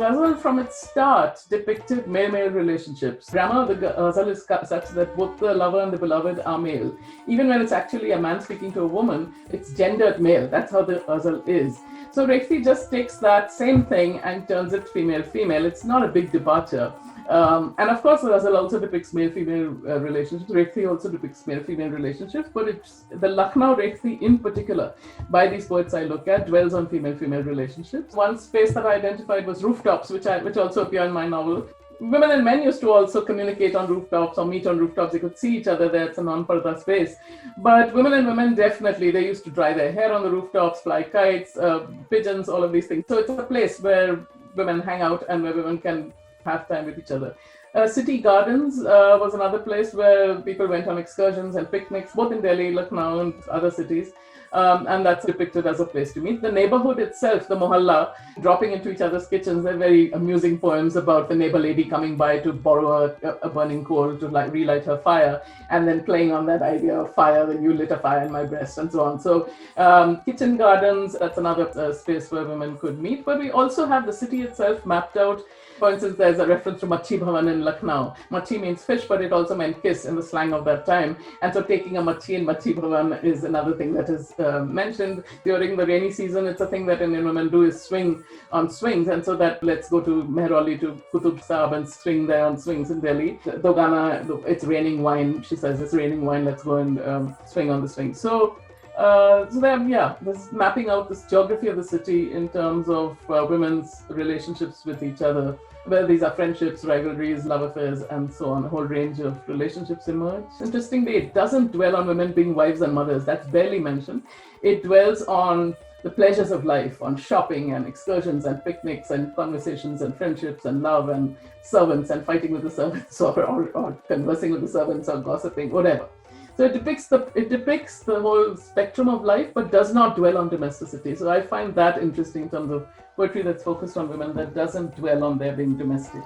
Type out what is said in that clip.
ghazal from its start depicted male-male relationships. Grammar of the ghazal is such that both the lover and the beloved are male. Even when it's actually a man speaking to a woman, it's gendered male. That's how the ghazal is. So rekhti just takes that same thing and turns it female-female. It's not a big departure. And of course, the ghazal also depicts male-female relationships. Rekhti also depicts male-female relationships, but it's the Lucknow rekhti in particular, by these poets I look at, dwells on female-female relationships. One space that I identified was rooftops, which also appear in my novel. Women and men used to also communicate on rooftops or meet on rooftops. They could see each other there. It's a non-parda space. But women and women, definitely, they used to dry their hair on the rooftops, fly kites, pigeons, all of these things. So it's a place where women hang out and where women can have time with each other. City gardens was another place where people went on excursions and picnics, both in Delhi, Lucknow, and other cities. And that's depicted as a place to meet. The neighborhood itself, the mohalla, dropping into each other's kitchens. They're very amusing poems about the neighbor lady coming by to borrow a burning coal to relight her fire, and then playing on that idea of fire, that you lit a fire in my breast, and so on. So kitchen gardens, that's another space where women could meet. But we also have the city itself mapped out. For instance, there's a reference to Machi Bhavan in Lucknow. Machi means fish, but it also meant kiss in the slang of that time. And so taking a machi in Machi Bhavan is another thing that is mentioned. During the rainy season, it's a thing that Indian women do, is swing on swings. And so that let's go to Mehrauli, to Qutub Sahab, and swing there on swings in Delhi. Dogana, it's raining wine. She says, it's raining wine, let's go and swing on the swing. So there's mapping out this geography of the city in terms of women's relationships with each other, where these are friendships, rivalries, love affairs, and so on. A whole range of relationships emerge. Interestingly, it doesn't dwell on women being wives and mothers. That's barely mentioned. It dwells on the pleasures of life, on shopping and excursions and picnics and conversations and friendships and love and servants and fighting with the servants or conversing with the servants or gossiping, whatever. So it depicts the whole spectrum of life, but does not dwell on domesticity. So I find that interesting in terms of poetry that's focused on women, that doesn't dwell on their being domestic.